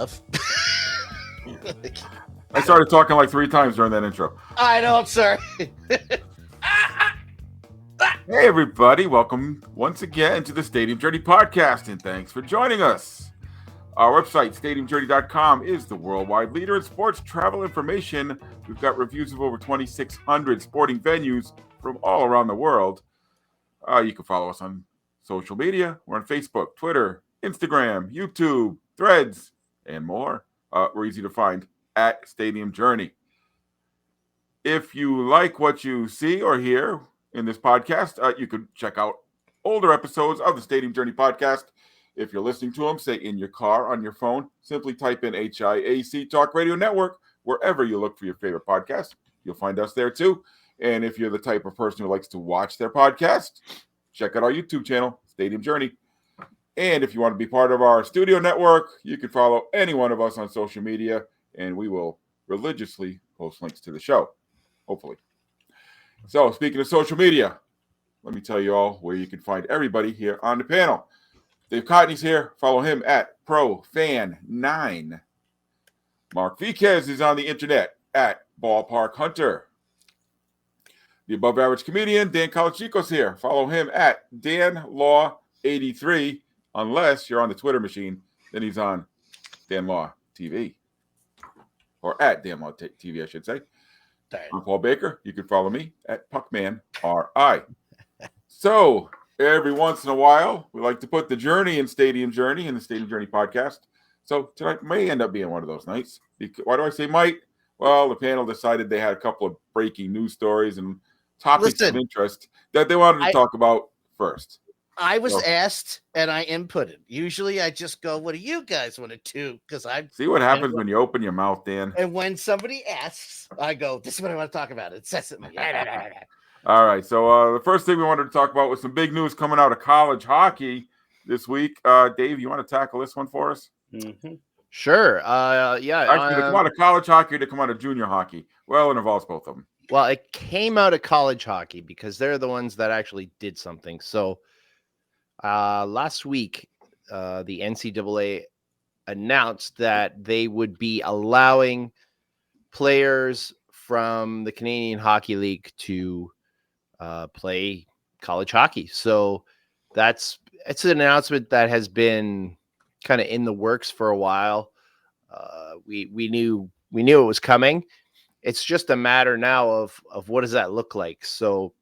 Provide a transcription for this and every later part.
stuff. I started talking like 3 times during that intro. I know, I'm sorry. Hey, everybody. Welcome once again to the Stadium Journey podcast, and thanks for joining us. Our website, stadiumjourney.com, is the worldwide leader in sports travel information. We've got reviews of over 2,600 sporting venues from all around the world. You can follow us on social media. We're on Facebook, Twitter, Instagram, YouTube, Threads, and more. We're easy to find at Stadium Journey. If you like what you see or hear in this podcast, you can check out older episodes of the Stadium Journey podcast. If you're listening to them, say in your car, on your phone, simply type in HIAC Talk Radio Network wherever you look for your favorite podcast. You'll find us there too. And if you're the type of person who likes to watch their podcast, check out our YouTube channel, Stadium Journey. And if you want to be part of our studio network, you can follow any one of us on social media, and we will religiously post links to the show, hopefully. So speaking of social media, let me tell you all where you can find everybody here on the panel. Dave Cotney's here. Follow him at ProFan9. Mark Viquez is on the internet at Ballpark Hunter. The above average comedian, Dan Colachico's here. Follow him at DanLaw83. Unless you're on the Twitter machine, then he's on Dan Law TV. Or at Dan Law TV, I should say. I'm Paul Baker. You can follow me at PuckmanRI. So, every once in a while, we like to put the journey in Stadium Journey in the Stadium Journey podcast. So, tonight may end up being one of those nights. Why do I say might? Well, the panel decided they had a couple of breaking news stories and topics of interest that they wanted to talk about first. I was asked and I inputted. Usually I just go, what do you guys want to do? Because I see what happens when you open your mouth, Dan. And when somebody asks, I go, this is what I want to talk about. It says it. All right. So the first thing we wanted to talk about was some big news coming out of college hockey this week. Dave, you want to tackle this one for us? Mm-hmm. Sure. Yeah. Actually, to come out of college hockey, to come out of junior hockey. Well, it involves both of them. Well, it came out of college hockey because they're the ones that actually did something. So last week, the NCAA announced that they would be allowing players from the Canadian Hockey League to play college hockey. So it's an announcement that has been kind of in the works for a while. We knew it was coming. It's just a matter now of what does that look like. So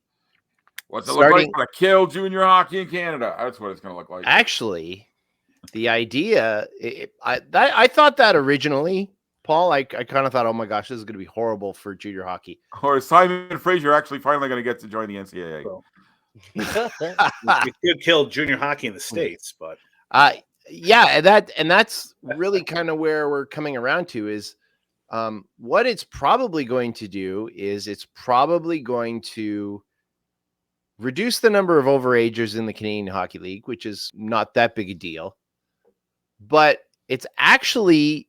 what's it look like to kill junior hockey in Canada? That's what it's going to look like. Actually, the idea, I thought that originally, Paul, I kind of thought, oh my gosh, this is going to be horrible for junior hockey. Or is Simon Fraser actually finally going to get to join the NCAA? Well, we could kill junior hockey in the States, but yeah, and that's really kind of where we're coming around to is what it's probably going to do is it's probably going to reduce the number of overagers in the Canadian Hockey League, which is not that big a deal, but it's actually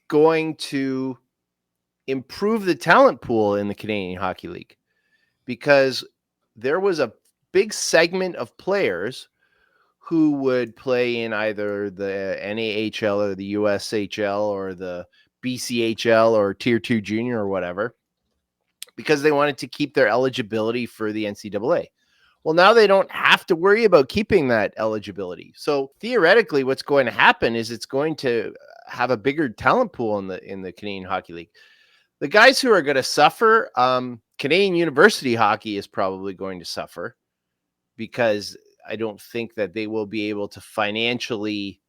going to improve the talent pool in the Canadian Hockey League because there was a big segment of players who would play in either the NAHL or the USHL or the BCHL or Tier 2 Junior or whatever, because they wanted to keep their eligibility for the NCAA. Well, now they don't have to worry about keeping that eligibility. So theoretically, what's going to happen is it's going to have a bigger talent pool in the Canadian Hockey League. The guys who are going to suffer, Canadian University Hockey is probably going to suffer because I don't think that they will be able to financially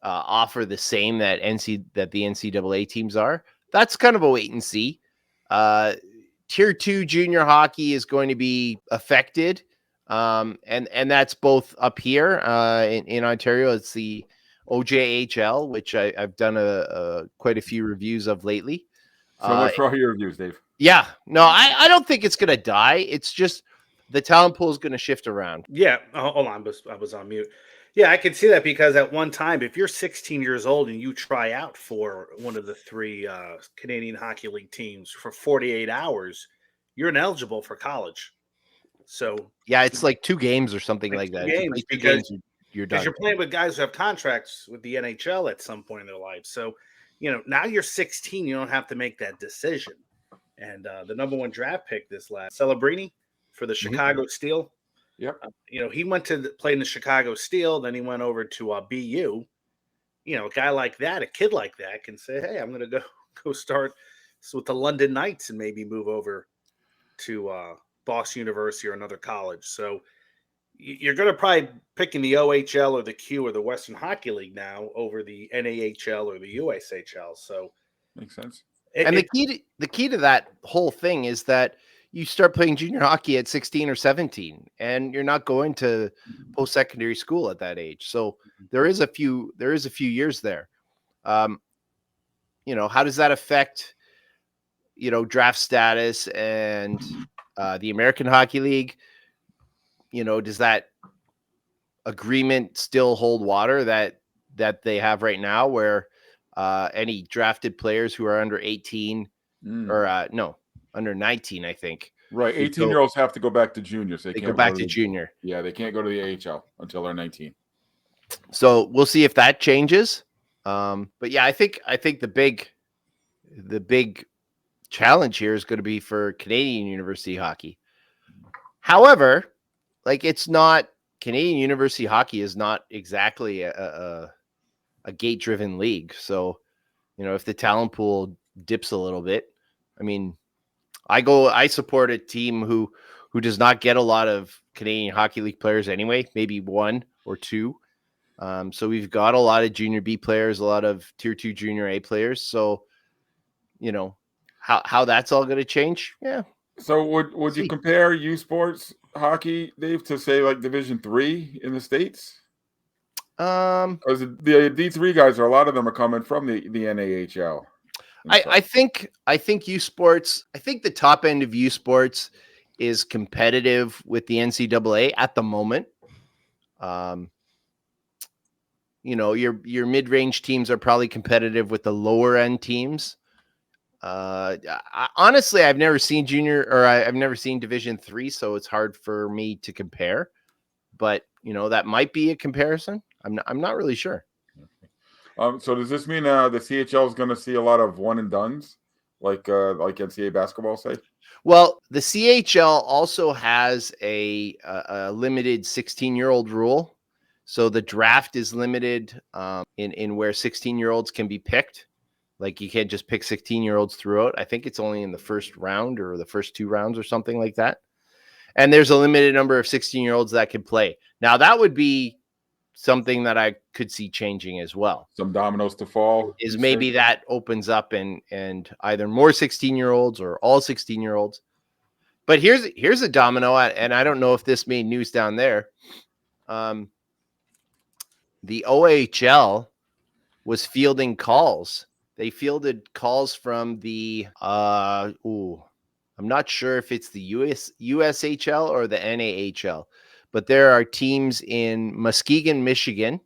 offer the same that the NCAA teams are. That's kind of a wait and see. Tier 2 junior hockey is going to be affected. And that's both up here in Ontario. It's the OJHL, which I've done quite a few reviews of lately. So much for all your reviews, Dave. Yeah. No, I don't think it's going to die. It's just the talent pool is going to shift around. Yeah. Hold on. I was on mute. Yeah, I can see that because at one time, if you're 16 years old and you try out for one of the 3 Canadian Hockey League teams for 48 hours, you're ineligible for college. So yeah, it's like 2 games or something like that. Games because you're because done. you're playing with guys who have contracts with the NHL at some point in their life. So, now you're 16, you don't have to make that decision. And the number one draft pick this last Celebrini for the Chicago Steel. Yep. He went to play in the Chicago Steel, then he went over to BU. A guy like that, a kid like that, can say, "Hey, I'm going to go start with the London Knights and maybe move over to Boston University or another college." So you're going to probably picking the OHL or the Q or the Western Hockey League now over the NAHL or the USHL. So Makes sense. And the key to that whole thing is that you start playing junior hockey at 16 or 17, and you're not going to post-secondary school at that age. So there is a few years there. How does that affect, draft status and the American Hockey League? Does that agreement still hold water that they have right now, where any drafted players who are under 18 or under 19, I think. Right. 18-year-olds have to go back to junior. So they go back to junior. Yeah, they can't go to the AHL until they're 19. So we'll see if that changes. But yeah, I think the big challenge here is going to be for Canadian university hockey. However, it's not Canadian university hockey is not exactly a gate-driven league. So, if the talent pool dips a little bit, I mean, I support a team who does not get a lot of Canadian Hockey League players anyway, maybe one or two. So we've got a lot of junior B players, a lot of tier 2 junior A players. So, how that's all going to change. Yeah. So would you compare U Sports hockey, Dave, to say like Division III in the States? Because the D3 guys a lot of them are coming from the NAHL. I think U Sports, I think the top end of U Sports is competitive with the NCAA at the moment. Your mid-range teams are probably competitive with the lower end teams. Honestly, I've never seen I've never seen Division III, so it's hard for me to compare. But that might be a comparison. I'm not really sure. So does this mean the CHL is going to see a lot of one and dones, like NCAA basketball, say? Well, the CHL also has a limited 16-year-old rule. So the draft is limited in where 16-year-olds can be picked. Like you can't just pick 16-year-olds throughout. I think it's only in the first round or the first 2 rounds or something like that. And there's a limited number of 16-year-olds that can play. Now that would be something that I could see changing as well. Some dominoes to fall. Is maybe that opens up and either more 16-year-olds or all 16-year-olds. But here's a domino, and I don't know if this made news down there. The OHL was fielding calls. They fielded calls from the I'm not sure if it's the USHL or the NAHL, but there are teams in Muskegon, Michigan.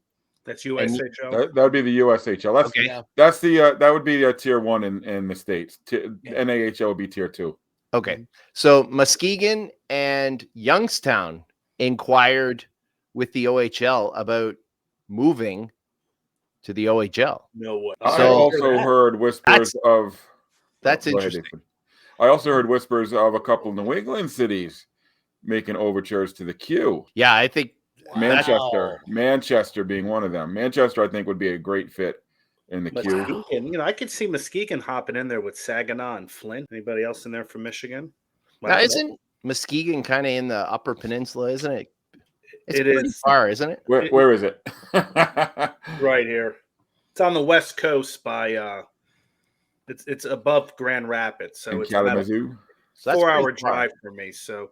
That's USHL. That would be the USHL. That's okay. Yeah. That's the that would be a tier 1 in the States. NAHL would be tier 2. Okay. So Muskegon and Youngstown inquired with the OHL about moving to the OHL. No way. I also heard whispers of that's interesting. I also heard whispers of a couple of New England cities making overtures to the Q. Yeah, I think Manchester being one of them. Manchester, I think, would be a great fit in the Q. I could see Muskegon hopping in there with Saginaw and Flint. Anybody else in there from Michigan? Now, isn't Muskegon kind of in the Upper Peninsula? Isn't it? It's pretty far, isn't it? Where is it? Right here. It's on the west coast by it's above Grand Rapids, so it's Kalamazoo. So 4-hour drive for me. So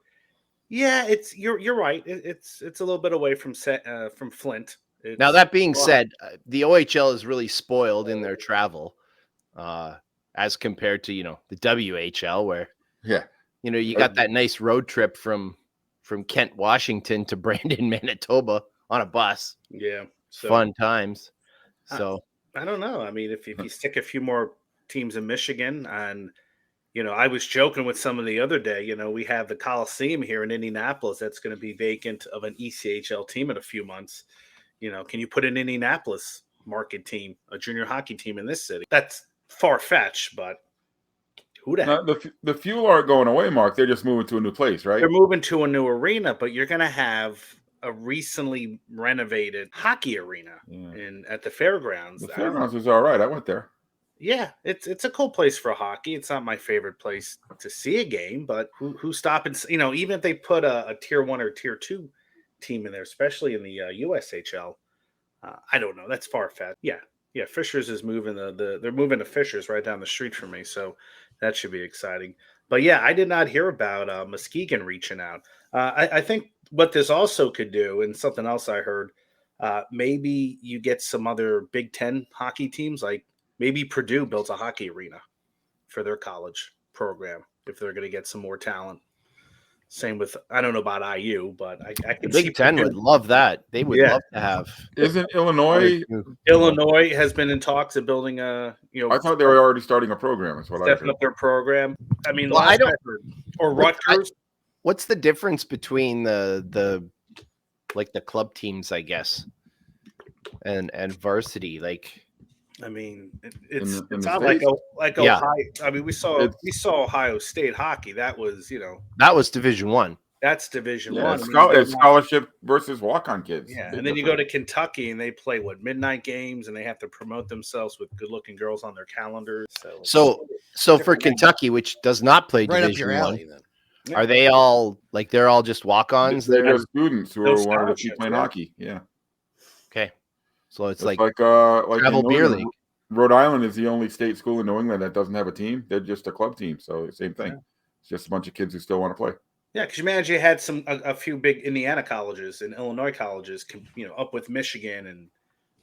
yeah, you're right. It's a little bit away from Flint. Now that being said, the OHL is really spoiled in their travel, as compared to the WHL, where you got that nice road trip from Kent, Washington to Brandon, Manitoba on a bus. Yeah, fun times. So I don't know. I mean, if you stick a few more teams in Michigan, and I was joking with someone the other day. We have the Coliseum here in Indianapolis that's going to be vacant of an ECHL team in a few months. can you put an Indianapolis market team, a junior hockey team in this city? That's far-fetched, but who the heck? The Fuel aren't going away, Mark. They're just moving to a new place, right? They're moving to a new arena, but you're going to have a recently renovated hockey arena at the fairgrounds. The fairgrounds was all right. I went there. Yeah, it's a cool place for hockey. It's not my favorite place to see a game, but who's stopping? Even if they put a tier 1 or tier 2 team in there, especially in the USHL, I don't know. That's far fetched. Yeah. Fishers is moving they're moving to Fishers right down the street from me, so that should be exciting. But yeah, I did not hear about Muskegon reaching out. I think what this also could do, and something else I heard, maybe you get some other Big Ten hockey teams, like maybe Purdue builds a hockey arena for their college program if they're going to get some more talent. Same with, I don't know about IU, but I can see Big Ten would love that. They would love to have. Isn't Illinois? Illinois has been in talks of building a. I thought they were already starting a program. Is what I stepping heard. up their program. I mean, Well, I don't. Or Rutgers. What's the difference between the club teams, I guess, and varsity? Like, I mean, In the not States? like Yeah. Ohio. I mean, we saw Ohio State hockey. That was that was Division I. that's Division Yeah, One. it's scholarship versus walk-on kids. Yeah, Big and then you go difference. to Kentucky and they play midnight games, and they have to promote themselves with good-looking girls on their calendars. So for Kentucky, which does not play Right up Division your I, alley, then. are they all like they're all just walk-ons? They're just students who No wanted to keep scholarships, playing yeah. hockey. Yeah, Okay, so it's it's like like travel in beer New England, league. Rhode Island is the only state school in New England that doesn't have a team. They're just a club team, so same thing. Yeah. It's just a bunch of kids who still want to play. Yeah, because you imagine you had a few big Indiana colleges and Illinois colleges, up with Michigan and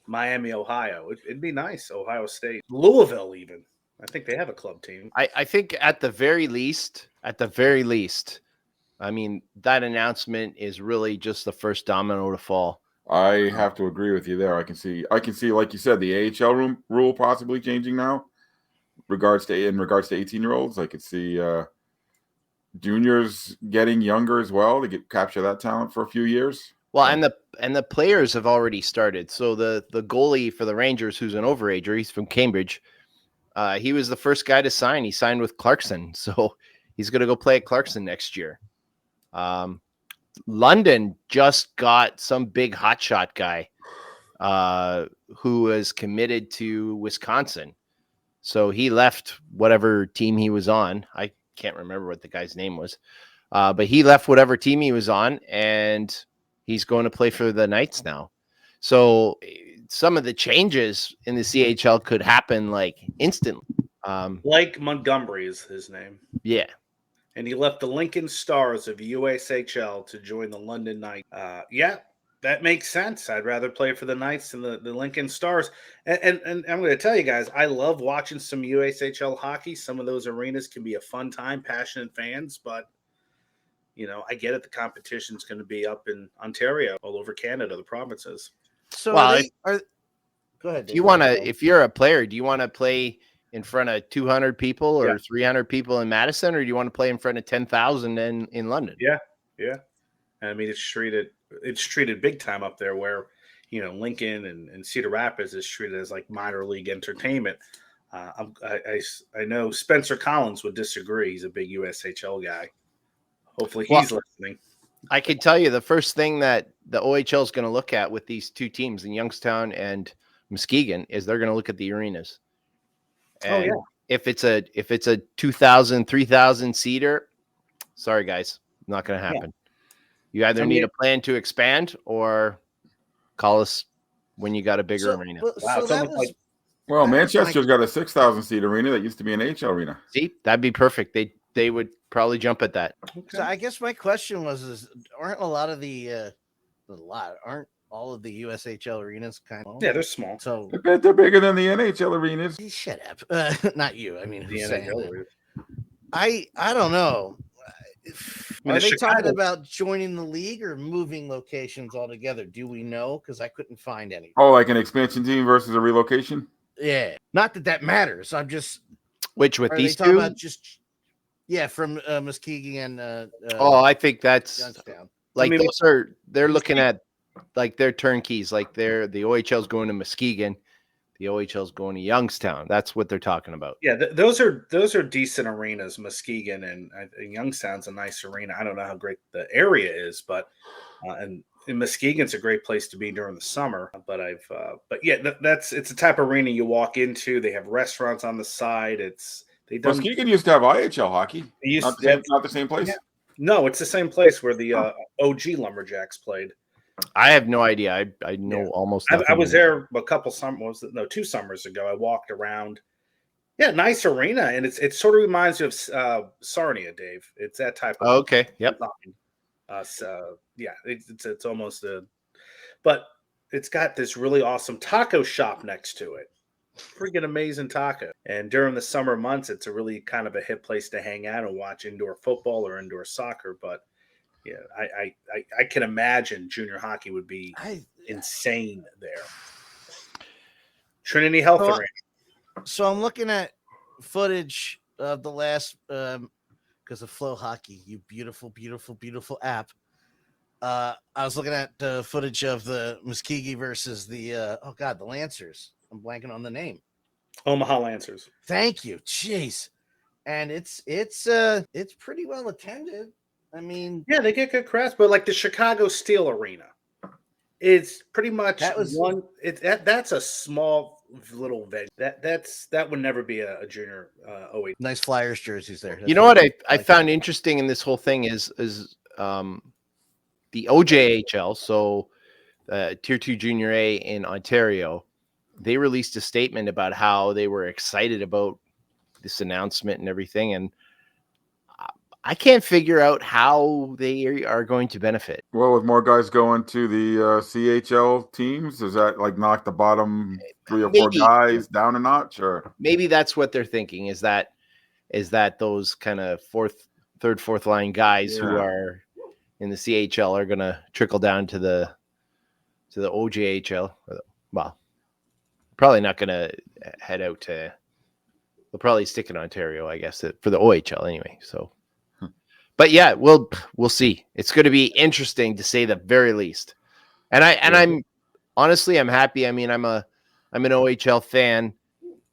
Miami, Ohio. It'd be nice. Ohio State, Louisville, even. I think they have a club team. I think at the very least, I mean, that announcement is really just the first domino to fall. I have to agree with you there. I can see, like you said, the AHL rule possibly changing now. In regards to 18-year-olds, I could see juniors getting younger as well to capture that talent for a few years. Well, and the players have already started. So the goalie for the Rangers, who's an overager, he's from Cambridge. He was the first guy to sign. He signed with Clarkson, so he's going to go play at Clarkson next year. London just got some big hotshot guy who is committed to Wisconsin. So he left whatever team he was on. I can't remember what the guy's name was, but he left whatever team he was on, and he's going to play for the Knights now. So some of the changes in the CHL could happen like instantly. Blake Montgomery is his name. Yeah. And he left the Lincoln Stars of USHL to join the London Knights. Yeah, that makes sense. I'd rather play for the Knights than the Lincoln Stars. And I'm going to tell you guys, I love watching some USHL hockey. Some of those arenas can be a fun time, passionate fans, but I get it. The competition's going to be up in Ontario, all over Canada, the provinces. So Well, go ahead. Do you want to, if you're a player, do you want to play in front of 200 people or 300 people in Madison, or do you want to play in front of 10,000 in London? Yeah. I mean, it's treated big time up there where, Lincoln and Cedar Rapids is treated as like minor league entertainment. I know Spencer Collins would disagree. He's a big USHL guy. Hopefully he's listening. I can tell you the first thing that the OHL is going to look at with these two teams in Youngstown and Muskegon is they're going to look at the arenas. And if it's a 2,000, 3,000 seater, sorry guys, not going to happen. You either need a plan to expand or call us when you got a bigger arena. Well, Manchester's got a 6,000 seat arena that used to be an AHL arena. See, that'd be perfect. They would probably jump at that. So I guess my question was: aren't a lot of aren't all of the USHL arenas kind of? Yeah, they're small. So They're bigger than the NHL arenas. shut up. Not you. I mean, The who's saying NHL that? arenas. I don't know. mean, Are they Chicago- talking about joining the league or moving locations altogether? Do we know? Because I couldn't find any. Oh, like an expansion team versus a relocation? Yeah, not that that matters. I'm just. Which with Are these they talking two? about just? Yeah, from Muskegon and. I think that's Youngstown. like I mean, they're looking at like they're turnkeys, like the OHL's going to Muskegon, the OHL's going to Youngstown. That's what they're talking about. Yeah, those are decent arenas. Muskegon and Youngstown's a nice arena. I don't know how great the area is, but and Muskegon's a great place to be during the summer. But it's a type of arena you walk into. They have restaurants on the side. Muskegon used to have IHL hockey. Not the same place. Yeah. No, it's the same place where the OG Lumberjacks played. I have no idea. I know almost nothing. I was there a couple 2 summers ago. I walked around. Yeah, nice arena, and it sort of reminds you of Sarnia, Dave. It's that type of okay. Yep. It's almost but it's got this really awesome taco shop next to it. Freaking amazing taco. And during the summer months, it's a really kind of a hip place to hang out and watch indoor football or indoor soccer. But yeah, I can imagine junior hockey would be insane there. Trinity Health Arena. So I'm looking at footage of the last because of Flow Hockey, you beautiful, beautiful, beautiful app. I was looking at footage of the Muskegon versus the the Lancers. I'm blanking on the name. Omaha Lancers. Thank you. Jeez. And it's pretty well attended. I mean, yeah, they get good crowds, but like the Chicago Steel Arena, it's pretty much that's a small little venue. That would never be a junior OA. Nice Flyers jerseys there. You know what I found interesting in this whole thing is the OJHL, so Tier 2 Junior A in Ontario. They released a statement about how they were excited about this announcement and everything, and I can't figure out how they are going to benefit. Well, with more guys going to the CHL teams, does that like knock the bottom 3 or 4 guys down a notch? Or maybe that's what they're thinking, is that those kind of third, fourth line guys who are in the CHL are going to trickle down to the OJHL. Well, probably not going to head out to. They'll probably stick in Ontario, I guess, for the OHL anyway. So, but yeah, we'll see. It's going to be interesting to say the very least. And I'm honestly, I'm happy. I mean, I'm an OHL fan,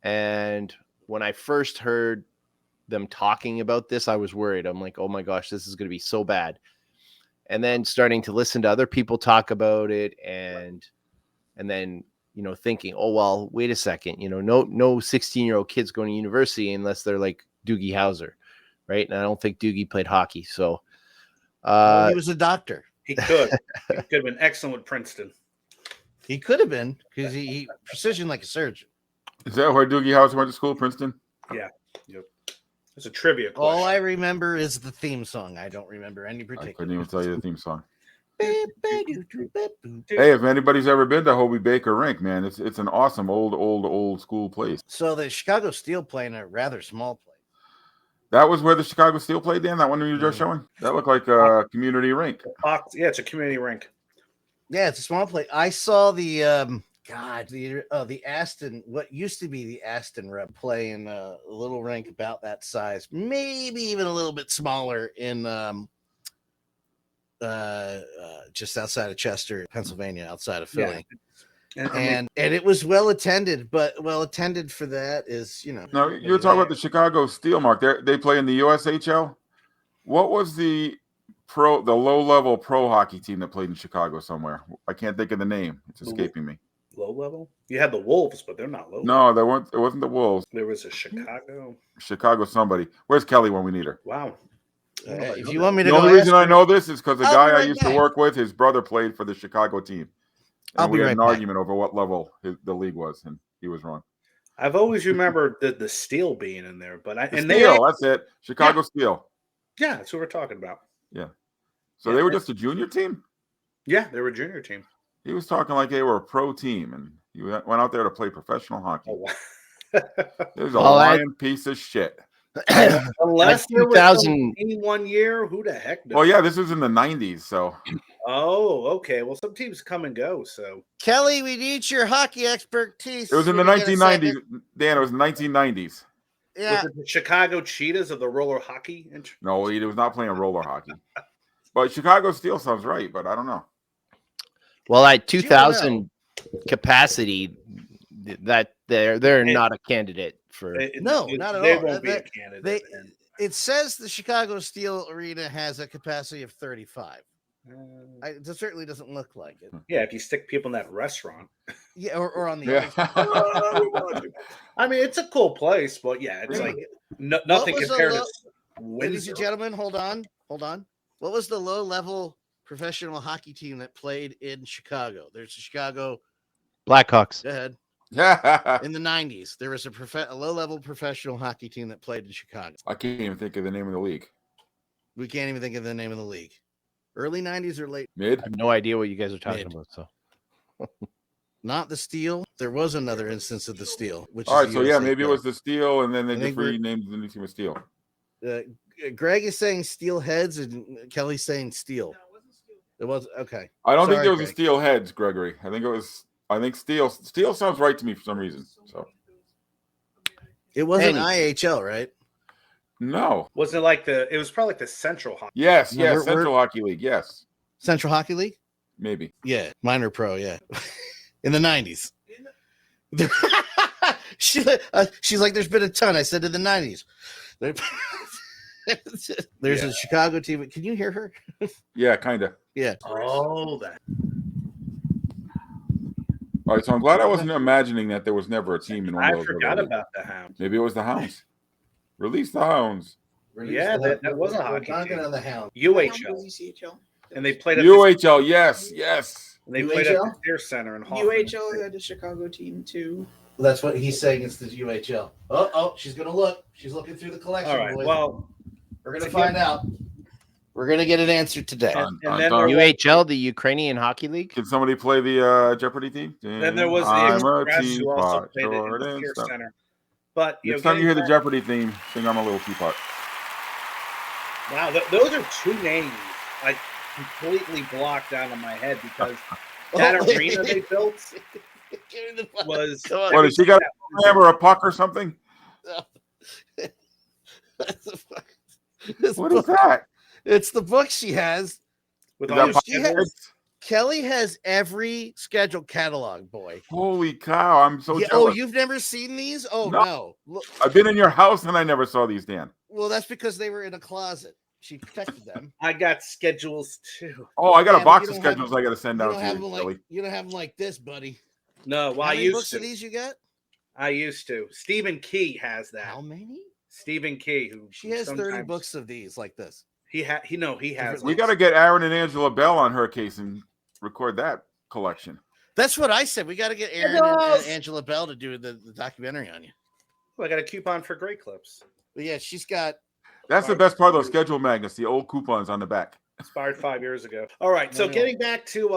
and when I first heard them talking about this, I was worried. I'm like, oh my gosh, this is going to be so bad. And then starting to listen to other people talk about it, and then thinking, oh well, wait a second, no 16-year-old kids going to university unless they're like Doogie Howser, right? And I don't think Doogie played hockey, so he was a doctor. He could have been excellent with Princeton. He could have been, because he precision like a surgeon. Is that where Doogie Howser went to school, Princeton? Yeah. Yep. It's a trivia question. All I remember is the theme song. I don't remember any particular. I couldn't even tell you the theme song. Hey, if anybody's ever been to Hobie Baker Rink, man, it's an awesome old school place. So the Chicago Steel play in a rather small place. That was where the Chicago Steel played, Dan? That one you were just showing? That looked like a community rink. Yeah, it's a community rink. Yeah, it's a small place. I saw the the Aston, what used to be the Aston Rep, play in a little rink about that size, maybe even a little bit smaller in just outside of Chester, Pennsylvania, outside of Philly. Yeah. And it was well attended, but well attended for that is, No, you were talking about the Chicago Steel, Mark. They play in the USHL. What was the low level pro hockey team that played in Chicago somewhere? I can't think of the name. It's escaping me. Low level? You had the Wolves, but they're not low. No, they weren't. It wasn't the Wolves. There was a Chicago somebody. Where's Kelly when we need her? Wow. If you want me to the only reason I know this is because the guy I used to work with, his brother played for the Chicago team. And we had an argument over what level the league was, and he was wrong. I've always remembered the Steel being in there, but that's it. Chicago Steel. Yeah, that's what we're talking about. Yeah. So they were just a junior team? Yeah, they were a junior team. He was talking like they were a pro team, and he went out there to play professional hockey. Oh, wow. It was a lying piece of shit. Unless there was 1 year, who the heck knows? Well, yeah, this was in the 90s, so. Oh, okay. Well, some teams come and go, so. Kelly, we need your hockey expertise. It was in the 1990s. Dan, it was 1990s. Yeah. Was it the Chicago Cheetahs of the roller hockey? No, he was not playing roller hockey. But Chicago Steel sounds right, but I don't know. Well, at You don't know. 2,000 capacity, that they're not a candidate for. No, not at They all. won't be a candidate. It says the Chicago Steel Arena has a capacity of 35. It certainly doesn't look like it. Yeah, if you stick people in that restaurant. Yeah, or on the Yeah. I mean, it's a cool place, but yeah, it's like nothing was the compared low- to Ladies and Windsor. gentlemen, hold on. What was the low-level professional hockey team that played in Chicago? There's a Chicago. Blackhawks. Go ahead. Yeah. In the 90s, there was a low-level professional hockey team that played in Chicago. I can't even think of the name of the league. We can't even think of the name of the league. Early 90s or late? Mid? I have no idea what you guys are talking about. So Not the Steel. There was another instance of the Steel. Which All is right, the so yeah, USA maybe it Club. was the Steel, and then they I just think we're- renamed the new team as Steel. Greg is saying Steel Heads, and Kelly's saying Steel. It was okay. I don't think Sorry, there was Greg. a Steel Heads, Gregory. I think Steel. Steel sounds right to me for some reason. So It wasn't Anyway. IHL, right? no. Wasn't it like it was probably like the Central Hockey. Yes, No, yes, we're- Central Hockey League. Yes, Central Hockey League? maybe. Yeah, minor pro, yeah. In the 90s. She's like, there's been a ton. I said in the 90s. There's a Chicago team. Can you hear her? Yeah, kind of. Yeah. Oh, that. All right, so I'm glad I wasn't imagining that there was never a team in one of I those. forgot other leagues. about the Hounds. Maybe it was the Hounds. Release the Hounds. Yeah, that was a hockey We're team. on the Hound. UHL, UCHL. and they played at UHL, yes, yes. they played at the UHL? Sears Center in Hoffman. UHL had a Chicago team too. That's what he's saying. It's the UHL. Oh, she's gonna look. She's looking through the collection. All right. boys. Well, we're gonna find out. We're gonna get an answer today. and Dun, then dun. there was, UHL, the Ukrainian Hockey League. Can somebody play the Jeopardy team? then there was the I'm a Express who also teapot, played it in the Jordan Sears stuff. Center. But Next time you hear the getting Jeopardy theme, sing I'm a little teapot. back- wow, those are two names I completely blocked out of my head because that arena they built Give me the- was. Come on. What, has she got a hammer, a puck, or something? This What is book- that? It's the book she has. with Is all that these she schedules. Kelly has every scheduled catalog, boy. Holy cow! I'm so Yeah, jealous. you've never seen these? Oh No. no. Look, I've been in your house and I never saw these, Dan. well, that's because they were in a closet. She protected them. I got schedules too. Oh, I got Yeah, a but box you of don't have- schedules I got to send You out don't to have you, them Kelly. like you don't have them like this, buddy. No, well, How I many used books to. of these you got? I used to. Stephen Key has that. How many? Stephen Key, who She has 30 sometimes- books of these like this. He has. Different We Yes. got to get Aaron and Angela Bell on her case and record that collection. That's what I said. We got to get Aaron and Angela Bell to do the documentary on you. Well, I got a coupon for Great Clips. But yeah, she's got. That's the best part of those schedule magnets, the old coupons on the back. Expired 5 years ago. All right, so No. getting back to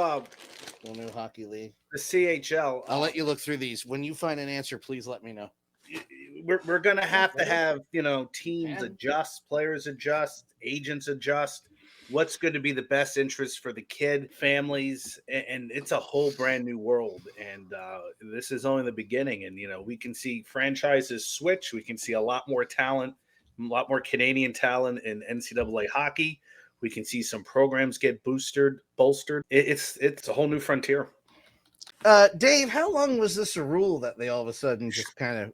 The new hockey league. the CHL, I'll let you look through these. When you find an answer, please let me know. we're gonna have to have teams Man. adjust, players adjust, agents adjust. What's going to be the best interest for the kid, families, and it's a whole brand new world. And this is only the beginning. And we can see franchises switch. We can see a lot more talent, a lot more Canadian talent in NCAA hockey. We can see some programs get bolstered. It's a whole new frontier. Dave, how long was this a rule that they all of a sudden just kind of?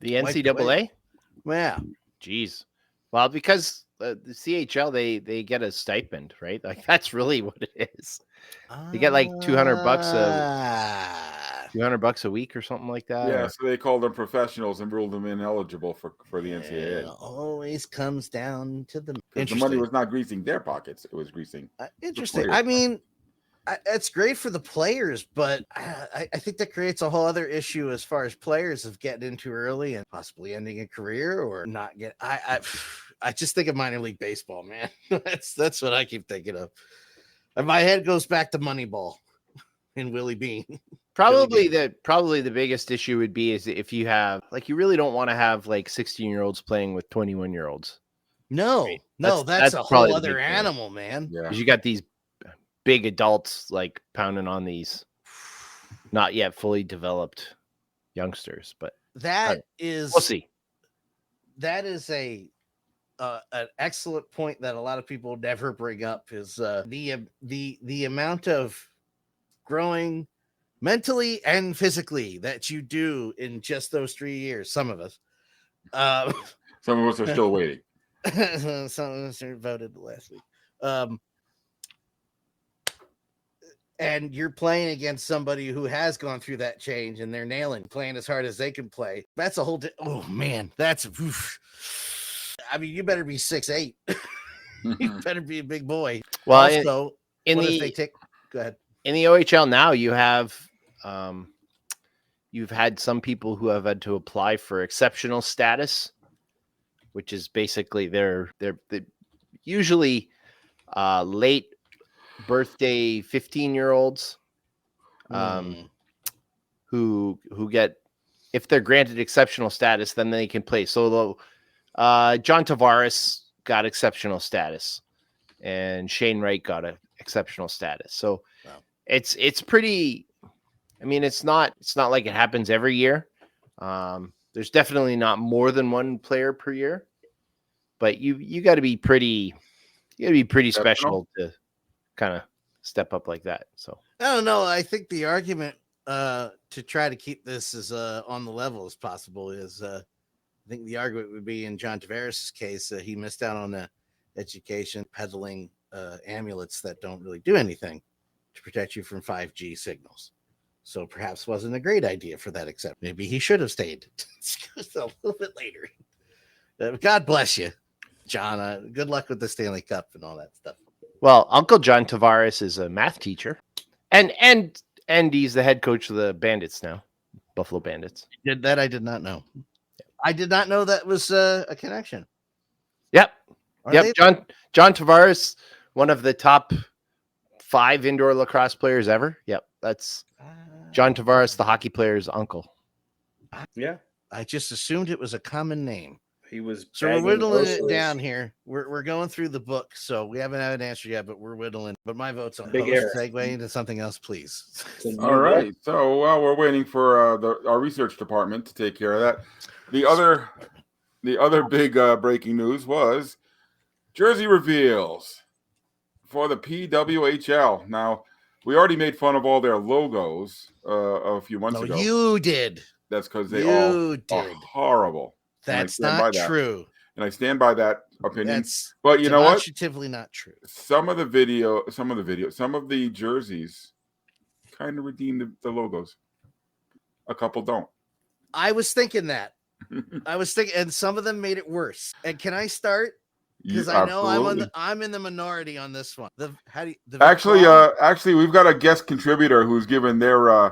The Wiped NCAA. Yeah. Jeez. Well, because the CHL they get a stipend, right? Like that's really what it is. You get like $200 $200 a week or something like that. Yeah, or- so they called them professionals and ruled them ineligible for the It NCAA. always comes down to the Because the money was not greasing their pockets; it was greasing. interesting. players. I mean, it's great for the players, but I think that creates a whole other issue as far as players of getting in too early and possibly ending a career or not get. I just think of minor league baseball, man. That's what I keep thinking of. And my head goes back to Moneyball and Willie Bean. Probably the biggest issue would be is if you have you really don't want to have 16-year-olds playing with 21-year-olds. No, Right. no, That's that's a probably whole the other big thing. animal, man. Yeah, Because you got these big adults pounding on these not yet fully developed youngsters, but That is we'll see. that is an excellent point that a lot of people never bring up is the amount of growing mentally and physically that you do in just those 3 years. Some of us. Some of us are still waiting. Some of us voted last week. And you're playing against somebody who has gone through that change and they're playing as hard as they can play. That's a whole oh man, that's I mean, you better be 6'8". You better be a big boy. Well, Also, in what the if they take go ahead. In the OHL now, you have you've had some people who have had to apply for exceptional status, which is basically they're usually late birthday 15-year-olds who get, if they're granted exceptional status, then they can play. So John Tavares got exceptional status and Shane Wright got an exceptional status. So wow. It's pretty, I mean, it's not like it happens every year. There's definitely not more than one player per year, but you got to be pretty special to kind of step up like that. So I don't know. I think the argument to try to keep this as on the level as possible is I think the argument would be in John Tavares' case, he missed out on the education peddling amulets that don't really do anything to protect you from 5G signals. So perhaps wasn't a great idea for that, except maybe he should have stayed a little bit later. God bless you, John. Good luck with the Stanley Cup and all that stuff. Well, Uncle John Tavares is a math teacher, and he's the head coach of the Bandits now, Buffalo Bandits. Did that? I did not know. I did not know that was a connection. Yep. John Tavares, one of the top 5 indoor lacrosse players ever. Yep, that's John Tavares, the hockey player's uncle. Yeah, I just assumed it was a common name. He was. So we're whittling it down here. We're going through the book, so we haven't had an answer yet, but we're whittling. But my vote's on Big host. Segue into something else, please. All right. So while we're waiting for our research department to take care of that, the other big breaking news was jersey reveals for the PWHL. Now, we already made fun of all their logos a few months ago. You did. That's because they all are horrible. That's not true. And I stand by that opinion. That's but you know what? Demonstratively not true. Some of the jerseys kind of redeem the logos. A couple don't. I was thinking that. And some of them made it worse. And can I start? Because I know I'm in the minority on this one. Actually, we've got a guest contributor who's given their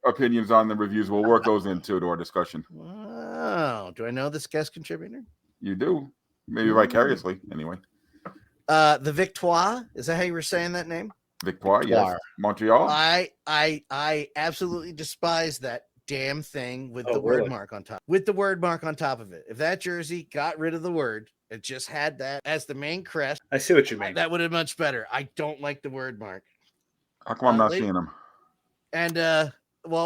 opinions on the reviews. We'll work those into our discussion. Wow. Do I know this guest contributor? You do. Maybe vicariously, anyway. The Victoire. Is that how you were saying that name? Victoire, yes. Montreal. I absolutely despise that damn thing with the word mark on top. With the word mark on top of it. If that jersey got rid of the word, it just had that as the main crest. I see what you mean. That would have been much better. I don't like the word mark. How come I'm not seeing them? And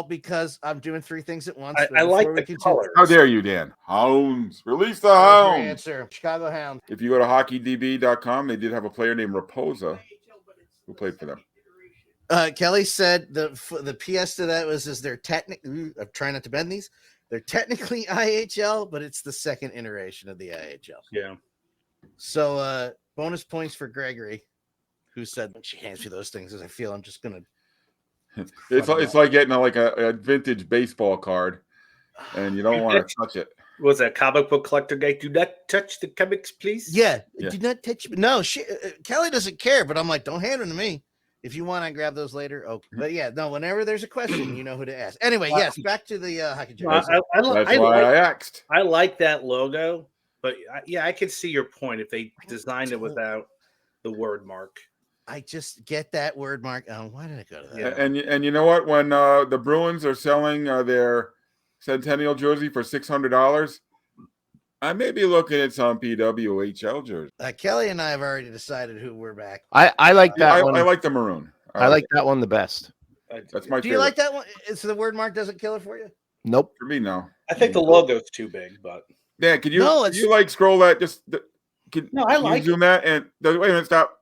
because I'm doing 3 things at once. I like the colors. How dare you, Dan? Hounds. Release the Hounds. Answer. Chicago Hounds. If you go to hockeydb.com, they did have a player named Raposa who played for them. Kelly said the PS to that is they're technically, I'm trying not to bend these. They're technically IHL, but it's the second iteration of the IHL. Yeah. So bonus points for Gregory, who said when she hands you those things, as I feel I'm just gonna. It's like getting a vintage baseball card, and you don't want to touch it. Was that comic book collector guy? Do not touch the comics, please. Yeah. Do not touch. No, Kelly doesn't care, but I'm like, don't hand them to me. If you want, I grab those later. Okay. But yeah, no. Whenever there's a question, you know who to ask. Anyway, yes. Back to the hockey jersey. That's why I asked. I like that logo, but I can see your point if they designed it without the word mark. I just get that word mark. Oh, why did I go to that? Yeah. And you know what? When the Bruins are selling their Centennial jersey for $600, I may be looking at some PWHL jersey. Kelly and I have already decided who we're back. I like that one. I like the maroon. I like that one the best. That's my favorite. Do you like that one? So the word mark doesn't kill it for you? Nope. For me, no. I think the logo's too big, but Dan, could you scroll that? I like zoom that and wait a minute, stop.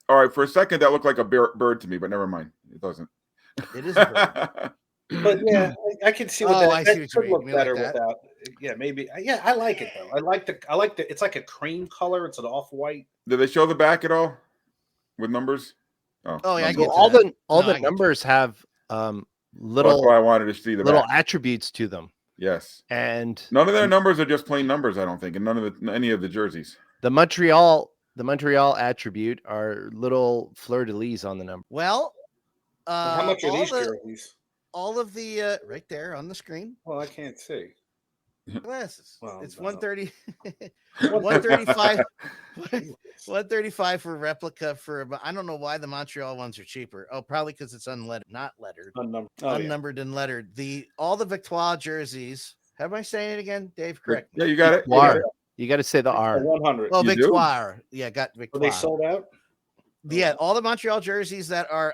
All right, for a second that looked like a bird to me, but never mind. It doesn't. It is a bird. But yeah, I can see what Oh, that, I that see what you could mean. look You mean like better that? without. Yeah, maybe. Yeah, I like it though. I like the. It's like a cream color. It's an off-white. Did they show the back at all with numbers? Oh, yeah, I numbers. get So to all that. the No, I get to numbers have Well, that's little why I wanted to see the little back. attributes to them, Yes. and None of their numbers are just plain numbers, I don't think, and none of any of the jerseys. the Montreal attribute are little fleur-de-lis on the number. Well, How much are these jerseys? jerseys? All of the right there on the screen. Well, I can't see. Glasses. Well, It's no. 130, 135, 135 for replica for. I don't know why the Montreal ones are cheaper. Oh, probably because it's unlettered, not lettered, Unnumbered. unnumbered and lettered. All the Victoire jerseys. Have I saying it again, Dave? Correct me. Yeah, you got it. R. You got to say the R. 100. Oh, You do? Victoire. Yeah, got Are Victoire. they sold out? Yeah, all the Montreal jerseys that are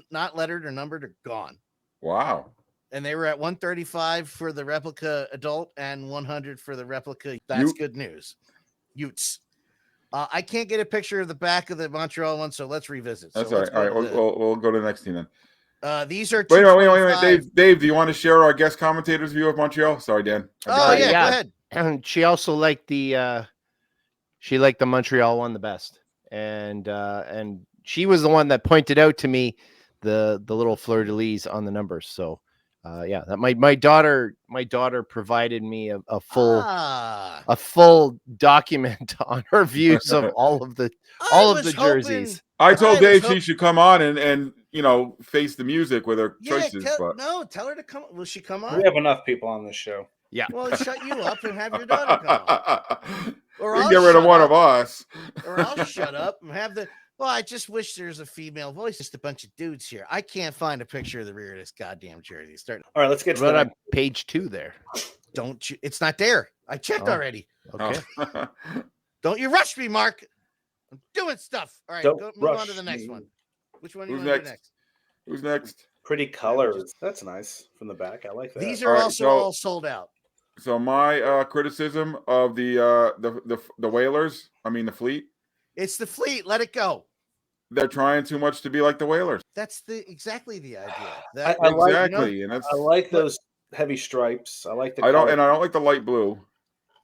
not lettered or numbered are gone. Wow. And they were at 135 for the replica adult and 100 for the replica. That's good news. Utes. I can't get a picture of the back of the Montreal one, so let's revisit. That's so all right. All right, we'll go to the next team then. These are Wait a minute. 225. Dave, do you want to share our guest commentator's view of Montreal? Sorry, Dan. Oh yeah, Yeah. go ahead. And she also liked the Montreal one the best, and she was the one that pointed out to me the little fleur-de-lis on the numbers. So yeah, that my daughter provided me a full document on her views of all of the jerseys. I told I Dave was she should come on and face the music with her choices. Tell her to come. Will she come We on? have enough people on this show. Yeah. Well, shut you up and have your daughter come on. Or we can I'll get rid of shut one up. of us. Or I'll shut up and have the. Well, I just wish there's a female voice. Just a bunch of dudes here. I can't find a picture of the rear of this goddamn jersey. All right, let's get to Right the on page 2 there. Don't you? It's not there. I checked Oh. already. Okay. Oh. Don't you rush me, Mark. I'm doing stuff. All right, Don't move on to rush the next me. one. Which one do you Who's want to do next? next? Who's next? pretty colors. That's nice from the back. I like that. These are All right, also so- all sold out. So my criticism of the Whalers, I mean the Fleet, It's the Fleet. Let it go. they're trying too much to be like the Whalers. That's exactly the idea. I like- Exactly, and that's I like those heavy stripes. I like the. I don't color. like the light blue.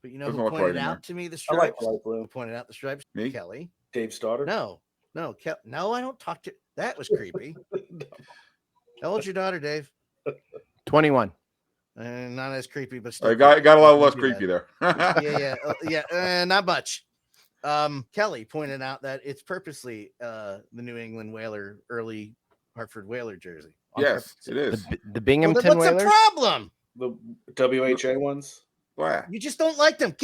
But you know Doesn't who look right pointed in out there. to me the I stripes? like the light blue. Who pointed out the stripes? Me? Kelly. Dave's daughter. No, no, I don't talk to. That was creepy. How old's your daughter, Dave? 21. Not as creepy, but still. I got a lot less Don't do creepy there. yeah, not much. Kelly pointed out that it's purposely the New England Whaler early Hartford Whaler jersey. on Yes, purpose. it is. The Well, Binghamton then what's Whalers? the problem? The WHA ones. Wow. You just don't like them.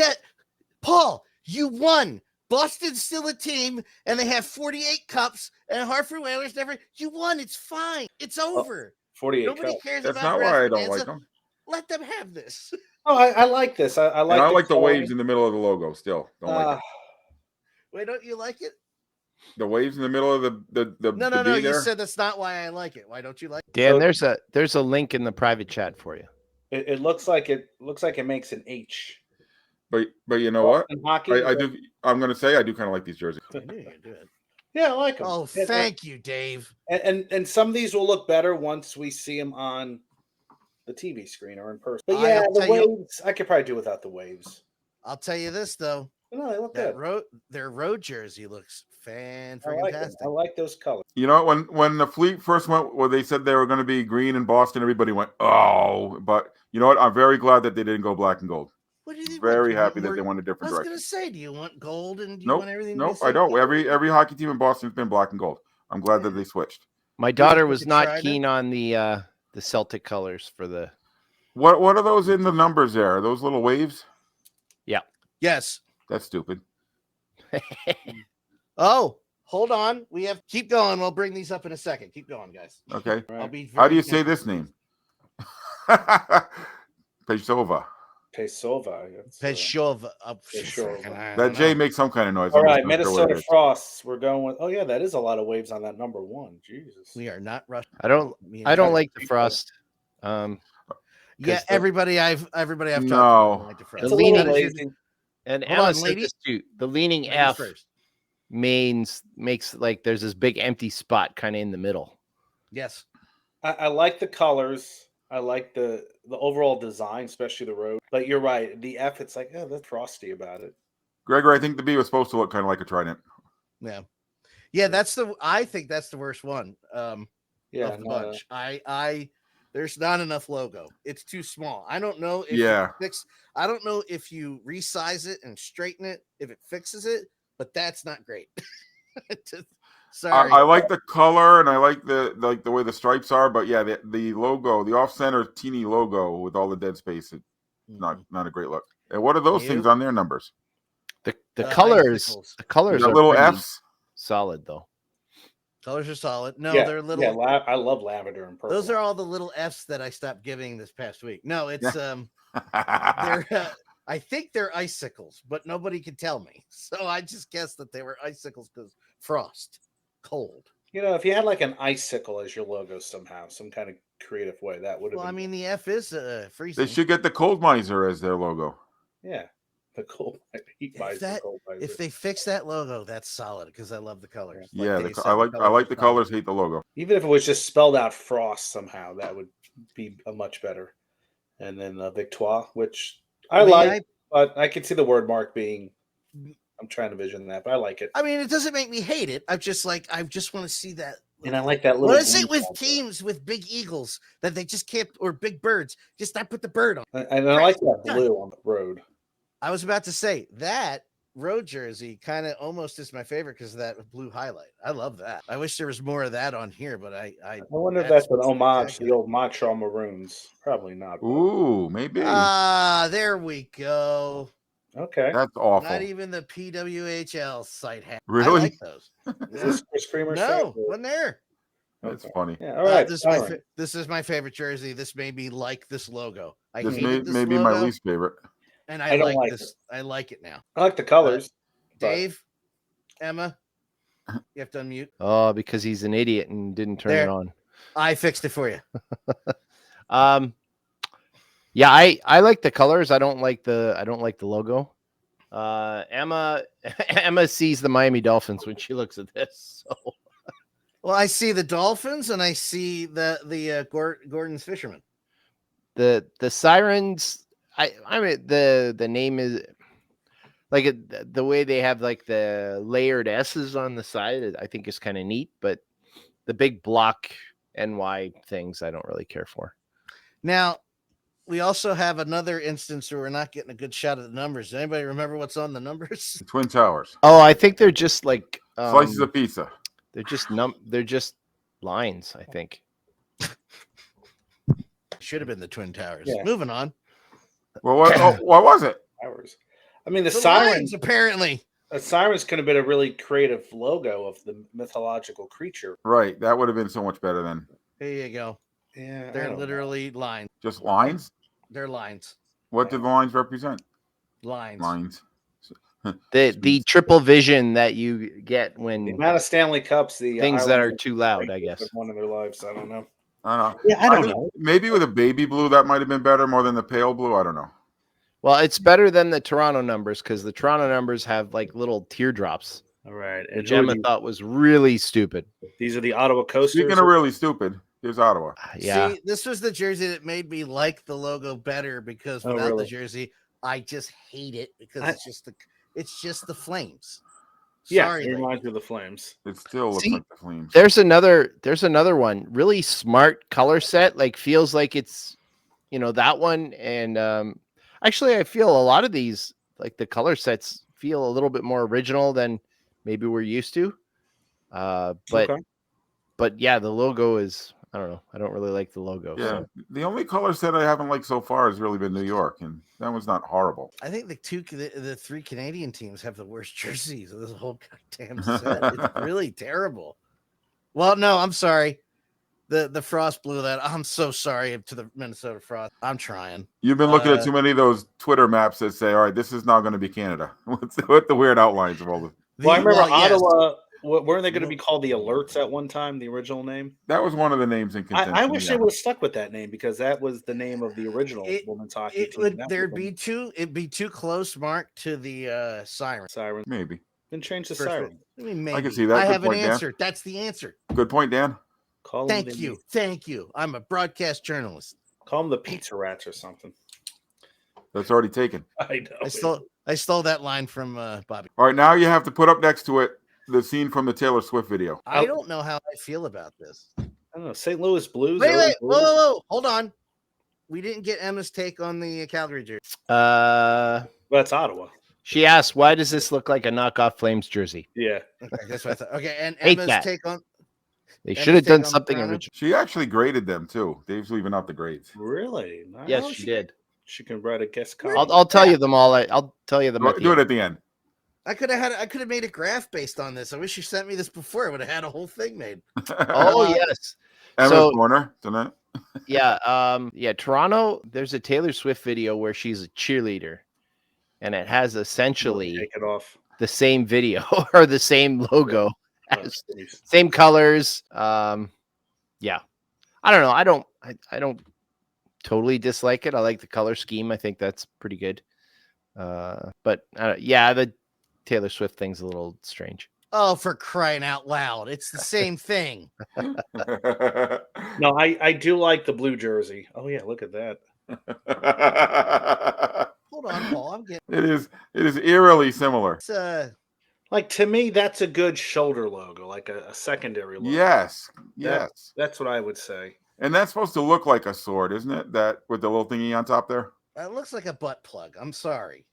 Paul, you won. Boston's still a team, and they have 48 cups, and Hartford Whalers never. You won. It's fine. It's over. 48 Nobody cup. cares That's about not why I Rafa don't like Danza. them. Let them have this. Oh, I like this. I like. And I like the coloring. waves in the middle of the logo. Still, don't like it. Wait, don't you like it? The waves in the middle of the No. the B You there. said that's not why I like it. Why don't you like it? Dan, So- there's a link in the private chat for you. It looks like it makes an H. But you know what? In hockey, I do. I'm gonna say I do kind of like these jerseys. I knew you could do it. Yeah, I like them. Oh, thank you, Dave. And some of these will look better once we see them on the TV screen or in person. But I'll yeah, the tell you- waves. I could probably do without the waves. I'll tell you this though. No, they look That good. their road jersey looks I like them. fantastic. I like those colors. You know, when the Fleet first went, well, they said they were going to be green in Boston. Everybody went, oh, but you know what? I'm very glad that they didn't go black and gold. What do you think? Very What, do happy you that want they more- went a I different was direction. gonna say, do you want gold and do you Nope, want everything? to be nope, the I same don't. color? Every hockey team in Boston has been black and gold. I'm glad that they switched. My daughter you was could not try keen on the Celtic colors for the. What are those in the numbers there? Are those little waves? Yes. That's stupid. Oh, hold on. Keep going. We'll bring these up in a second. Keep going, guys. Okay. I'll be. How do very you say this name? Pesova. Pesova. Peshova. Peshova. That J makes some kind of noise. All I'm just right, not sure what it Minnesota is. Frosts. We're going with. Oh yeah, that is a lot of waves on that number one. Jesus. We are not rushing. I don't like the frost. Yeah, the- everybody I've talked to No. don't like the frost. It's The a little leaning- lazy. And Hold on, Alice said lady. this too. The leaning Ladies F first. makes like there's this big empty spot kind of in the middle. Yes. I like the colors. I like the overall design, especially the road. But you're right. The F, it's like, oh, that's frosty about it. Gregor, I think the B was supposed to look kind of like a trident. Yeah. Yeah, I think that's the worst one of the no, bunch. There's not enough logo. It's too small. I don't know if I don't know if you resize it and straighten it, if it fixes it, but that's not great. Sorry. I like the color and I like the way the stripes are, but yeah, the logo, the off-center teeny logo with all the dead space, it's not a great look. And what are those things on their numbers? The colors, icicles. the colors are little pretty Fs. solid though. Colors are solid. No, yeah, they're little. Yeah, I love lavender and purple. Those are all the little Fs that I stopped giving this past week. No, it's they're I think they're icicles, but nobody can tell me. So I just guessed that they were icicles because frost, cold. If you had like an icicle as your logo somehow, some kind of creative way, that would have Well, been. I mean, the F is freezing. They should get the cold miser as their logo. Yeah. The cold heat if they fix that logo, that's solid because I love the colors. Yeah, I like the colors, hate the logo. Even if it was just spelled out frost somehow, that would be a much better. And then Victoire, which but I can see the word mark being. I'm trying to vision that, but I like it. I mean, it doesn't make me hate it. I just want to see that. And I like that little. What is it with teams with big eagles that they just can't, or big birds? Just not put the bird on. And I like that blue on the road. I was about to say that road jersey kind of almost is my favorite because of that blue highlight. I love that. I wish there was more of that on here, but I wonder if that's an homage to the old Montreal Maroons. Probably not. Ooh, maybe. There we go. Okay. That's awful. Not even the PWHL site hat. Really? I like those. Is this Chris Creamer's No, wasn't there. That's funny. Yeah, all right. This is my favorite jersey. This made me like this logo. This may be my least favorite. And I don't like this. It. I like it now. I like the colors. Dave, Emma, you have to unmute. Oh, because he's an idiot and didn't turn it on. I fixed it for you. Yeah, I like the colors. I don't like the logo. Emma sees the Miami Dolphins when she looks at this. So. Well, I see the Dolphins and I see the Gordon's Fisherman. The Sirens. I mean the name is like the way they have like the layered S's on the side. I think is kind of neat, but the big block NY things I don't really care for. Now, we also have another instance where we're not getting a good shot at the numbers. Does anybody remember what's on the numbers? The Twin Towers. Oh, I think they're just like slices of pizza. They're just lines, I think. Should have been the Twin Towers. Yeah. Moving on. Well, what was it? Towers. I mean, the Sirens, Sirens apparently. The Sirens could have been a really creative logo of the mythological creature. Right. That would have been so much better then. There you go. Yeah. They're literally lines. Just lines? They're lines. What do the lines represent? Lines. The triple vision that you get when the amount of Stanley Cups, the things that are too loud, I guess. One in their lives. I don't know. I don't know. Yeah, I don't know. Maybe with a baby blue, that might have been better more than the pale blue. I don't know. Well, it's better than the Toronto numbers because the Toronto numbers have like little teardrops. All right. Which Emma thought was really stupid. These are the Ottawa Coasters. Speaking of really stupid, here's Ottawa. Yeah. See, this was the jersey that made me like the logo better because without the jersey, I just hate it because it's just the Flames. Yeah, Sorry, it reminds me of the Flames. It still looks like the Flames. There's another one. Really smart color set. Like feels like it's, that one. And actually, I feel a lot of these, like the color sets, feel a little bit more original than maybe we're used to. But yeah, the logo is. I don't know. I don't really like the logo. Yeah, so. The only color set I haven't liked so far has really been New York, and that was not horrible. I think the three Canadian teams have the worst jerseys of this whole goddamn set. It's really terrible. Well, no, I'm sorry. The Frost blew that. I'm so sorry to the Minnesota Frost. I'm trying. You've been looking at too many of those Twitter maps that say, "All right, this is not going to be Canada." What the weird outlines of all the. Well, I remember Ottawa. Weren't they going to be called the Alerts at one time? The original name. That was one of the names in contention. I wish they would have stuck with that name because that was the name of the original women's hockey team. It'd be too close, Mark, to the Sirens. Maybe. Then change the Sirens. I can see that. I have an answer. Dan. That's the answer. Good point, Dan. Call them Thank you. I'm a broadcast journalist. Call them the pizza rats or something. That's already taken. I know. I stole that line from Bobby. All right, now you have to put up next to it the scene from the Taylor Swift video. I don't know how I feel about this. I don't know. St. Louis Blues. Wait, whoa, hold on. We didn't get Emma's take on the Calgary jersey. Well, that's Ottawa. She asked, "Why does this look like a knockoff Flames jersey?" Yeah. Okay, that's what I thought. Okay, and Hate Emma's that. take on. They Emma's should have take done on something Toronto? original. She actually graded them too. Dave's leaving out the grades. Really? Yes, Well, she did. She can write a guest column. I'll tell you them all. I'll tell you them. At the Do it end. at the end. I could have made a graph based on this. I wish you sent me this before. I would have had a whole thing made. Oh yes. Emma's So- corner tonight. Yeah. Toronto. There's a Taylor Swift video where she's a cheerleader, and it has essentially Take it off. the same video or the same logo, Oh, please. same colors. Yeah. I don't know. I don't totally dislike it. I like the color scheme. I think that's pretty good. But yeah, the Taylor Swift thing's a little strange. Oh, for crying out loud. It's the same thing. No, I do like the blue jersey. Oh yeah, look at that. Hold on, Paul. I'm getting It is eerily similar. it's Like to me, that's a good shoulder logo, like a secondary logo. Yes. Yes. That's what I would say. And that's supposed to look like a sword, isn't it? That with the little thingy on top there. it looks like a butt plug. I'm sorry.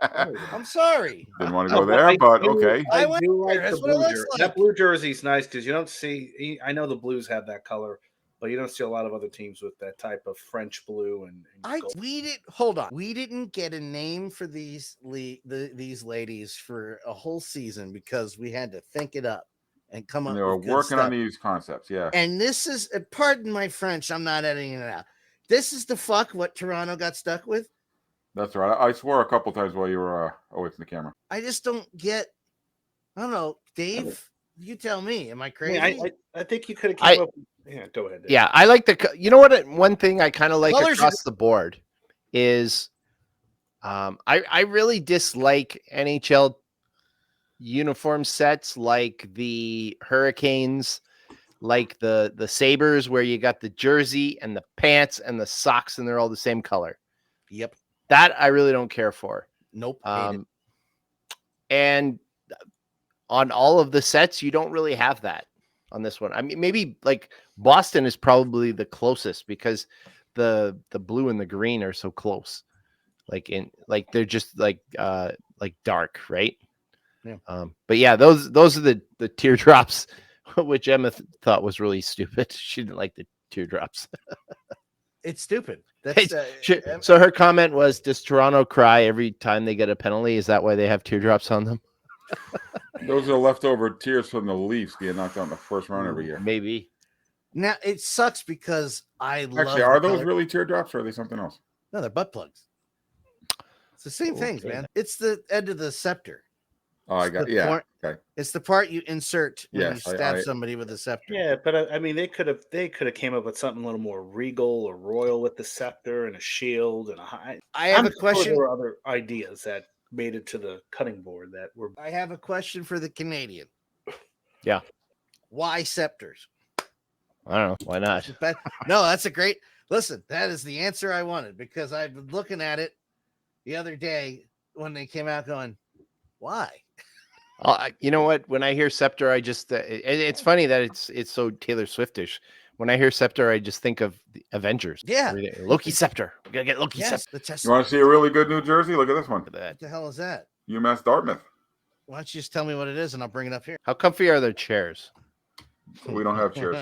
I'm sorry. Didn't want to go there, but okay. I I went do like there. the That's what it blue looks jersey. like. That blue jersey's nice because you don't see. I know the Blues have that color, but you don't see a lot of other teams with that type of French blue and gold. Hold on. We didn't get a name for these ladies for a whole season because we had to think it up and come up. And they were with good working on stuff. these concepts. Yeah. And this is, pardon my French, I'm not editing it out. This is the fuck what Toronto got stuck with. That's right. I swore a couple times while you were away from the camera. I just don't get. I don't know, Dave. You tell me. Am I I, crazy? mean, I think you could have came up. Yeah, go ahead. Dave. Yeah, I like you know what? One thing I kind of like Colors across the board is I really dislike NHL uniform sets like the Hurricanes, like the Sabres, where you got the jersey and the pants and the socks and they're all the same color. Yep. That I really don't care for. Nope. Hate it. And on all of the sets, you don't really have that on this one. I mean, maybe like Boston is probably the closest because the blue and the green are so close. They're just like dark, right? Yeah. But yeah, those are the teardrops, which Emma thought was really stupid. She didn't like the teardrops. It's stupid. That's So her comment was, does Toronto cry every time they get a penalty? Is that why they have teardrops on them? Those are leftover tears from the Leafs being knocked out in the first round every year. Maybe. now it sucks because I love. Actually, are the those color- really teardrops or are they something else? No, they're butt plugs. It's the same things, Okay. man. It's the end of the scepter. Oh, I It's got the yeah. point- Okay. It's the part you insert when Yes, you I- stab somebody with a scepter. Yeah, but I mean, they could have came up with something a little more regal or royal with the scepter and a shield and a high. I have I'm a sure question. There were other ideas that made it to the cutting board that were. I have a question for the Canadian. Yeah. Why scepters? I don't know. Why not? No, that's a great. Listen, that is the answer I wanted because I've been looking at it the other day when they came out going, why? You know what? When I hear scepter, I just it's funny that it's so Taylor Swiftish. When I hear scepter, I just think of the Avengers. Yeah. Loki scepter. We gotta get Loki Yes, scepter. the test. You want to see a really good New Jersey? Look at this one. For that. What the hell is that? UMass Dartmouth. Why don't you just tell me what it is and I'll bring it up here? How comfy are their chairs? We don't have chairs.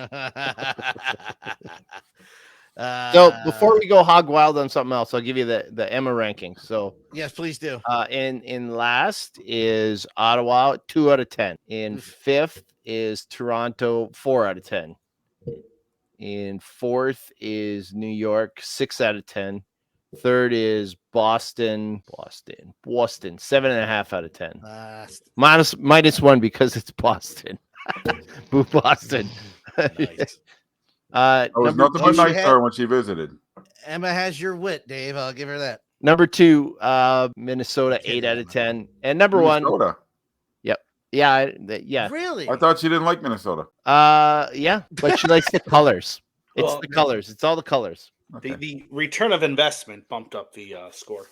So before we go hog wild on something else, I'll give you the Emma ranking. So yes, please do. in last is Ottawa, 2 out of 10. In fifth is Toronto, 4 out of 10. In fourth is New York, 6 out of 10. Third is Boston, 7.5 out of 10. -1 because it's Boston. Boo Boston. Nice. It was Number nothing but two- nice to her when she visited. Emma has your wit, Dave. I'll give her that. Number 2, Minnesota, 8 out of 10. And number 1, Minnesota. Yeah. Really? I thought she didn't like Minnesota. Yeah, but she likes the colors. It's Well, the colors. It's all the colors. Okay. The return of investment bumped up the score.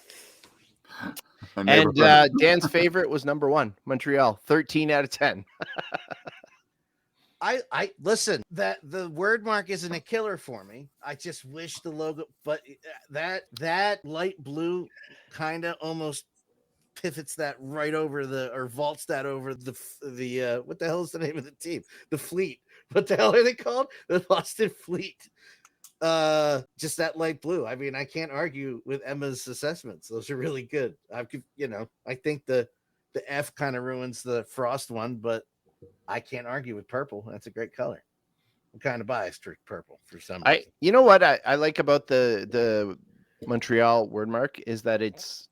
And And neighborhood. Dan's favorite was number 1, Montreal, 13 out of 10. I listen, that the word mark isn't a killer for me. I just wish the logo, but that light blue kind of almost pivots that right over or vaults that over the what the hell is the name of the team? The Fleet. What the hell are they called? The Boston Fleet. Just that light blue. I mean, I can't argue with Emma's assessments. Those are really good. I think the F kind of ruins the Frost one, but I can't argue with purple. That's a great color. I'm kind of biased for purple for some reason. You know what I like about the Montreal word mark is that it's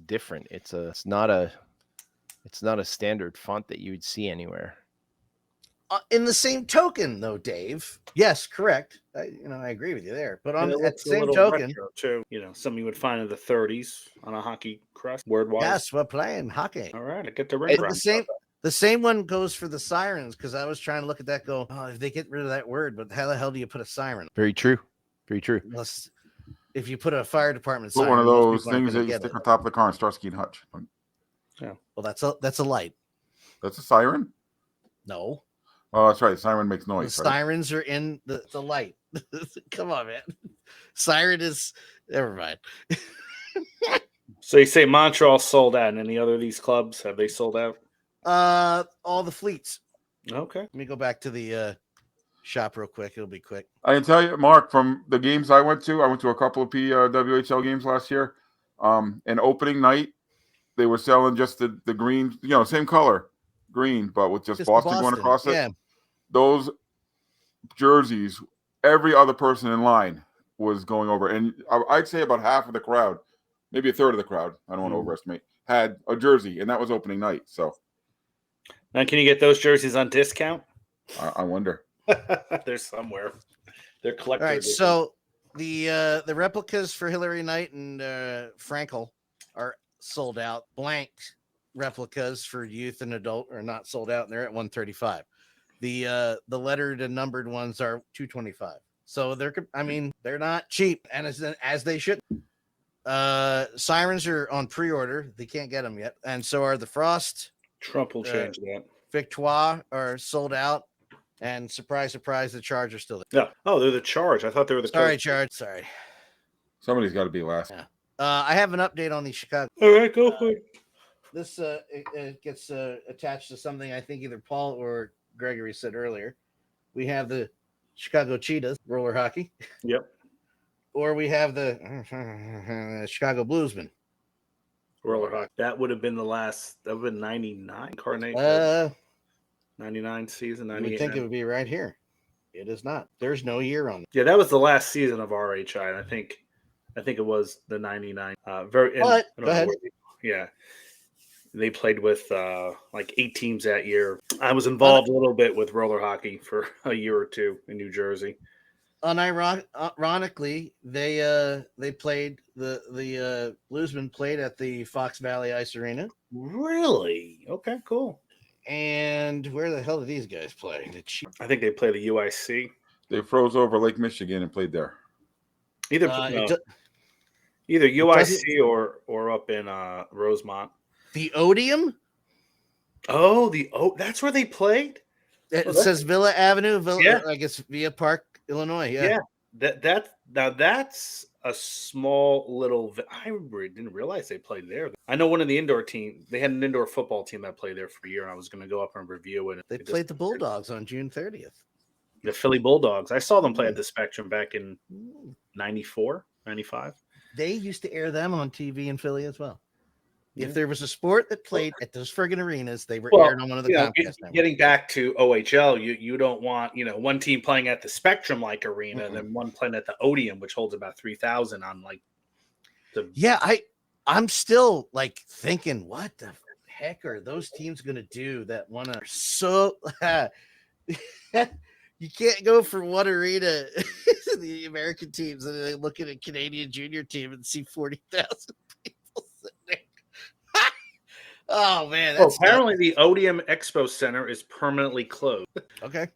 different. It's not a standard font that you would see anywhere. In the same token, though, Dave. Yes, correct. I agree with you there. But at the same token, retro too. Something you would find in the 30s on a hockey crest. Word wise. yes, we're playing hockey. All right, I get the ring. The same one goes for the sirens, because I was trying to look at that. Go, oh, if they get rid of that word, but how the hell do you put a siren? Very true. Very true. Unless if you put a fire department Put siren, one of most those people aren't things gonna that you get stick it. on top of the car and Starsky and Hutch. Well, that's a light. That's a siren? No, Oh, that's right. Siren makes the noise. Right? sirens are in the light. Come on, man. Siren is never mind. So you say Montreal sold out, and any other of these clubs, have they sold out? All the fleets. Okay. Let me go back to the shop real quick. It'll be quick. I can tell you, Mark, from the games I went to a couple of PWHL games last year. And opening night, they were selling just the green, same color, green, but with just Boston going across it. Yeah. Those jerseys, every other person in line was going over. And I'd say about half of the crowd, maybe a third of the crowd, I don't want to overestimate, had a jersey, and that was opening night. So Now, can you get those jerseys on discount? I wonder. They're somewhere. They're collector. All right. edition. So the replicas for Hillary Knight and Frankel are sold out. Blank replicas for youth and adult are not sold out, and they're at 135. The lettered and numbered ones are 225. So they're not cheap, and as they should. Sirens are on pre-order. They can't get them yet, and so are the Frost. Trump will change that. Victoire are sold out, and surprise, surprise, the Charge are still there. Yeah. Oh, they're the Charge. I thought they were the Sorry, Coach. Charge. Sorry. Somebody's got to be last. Yeah. I have an update on the Chicago. All right, go for it. This it gets attached to something I think either Paul or Gregory said earlier. We have the Chicago Cheetahs roller hockey. Yep. Or we have the Chicago Bluesmen. Roller hockey. That would have been the last. That would have been 99. Carnate. 99 season. You would 98. think it would be right here. It is not. There's no year on it. Yeah, that was the last season of RHI, and I think it was the 99. But go ahead. Yeah. They played with like 8 teams that year. I was involved a little bit with roller hockey for a year or two in New Jersey. Unironically, they played the Bluesmen played at the Fox Valley Ice Arena. Really? Okay, cool. And where the hell did these guys play? I think they play the UIC. They froze over Lake Michigan and played there. Either UIC or up in Rosemont. The Odeum? Oh, that's where they played? It says Villa Avenue, Yeah. I guess Villa Park, Illinois. Yeah. That's a small little. I didn't realize they played there. I know one of the indoor team. They had an indoor football team that played there for a year. And I was going to go up and review it. They played the Bulldogs on June 30th. The Philly Bulldogs. I saw them play at the Spectrum back in 94, 95. They used to air them on TV in Philly as well. If there was a sport that played at those friggin' arenas, they were aired on one of the Comcast networks. Getting back to OHL, you don't want one team playing at the Spectrum like arena, and then one playing at the Odeum, which holds about 3,000 on like the. Yeah, I'm still like thinking, what the heck are those teams gonna do that wanna so you can't go from one arena the American teams and then look at a Canadian junior team and see 40,000 people sitting there. Oh man, Oh, that's apparently the Odium Expo Center is permanently closed. okay.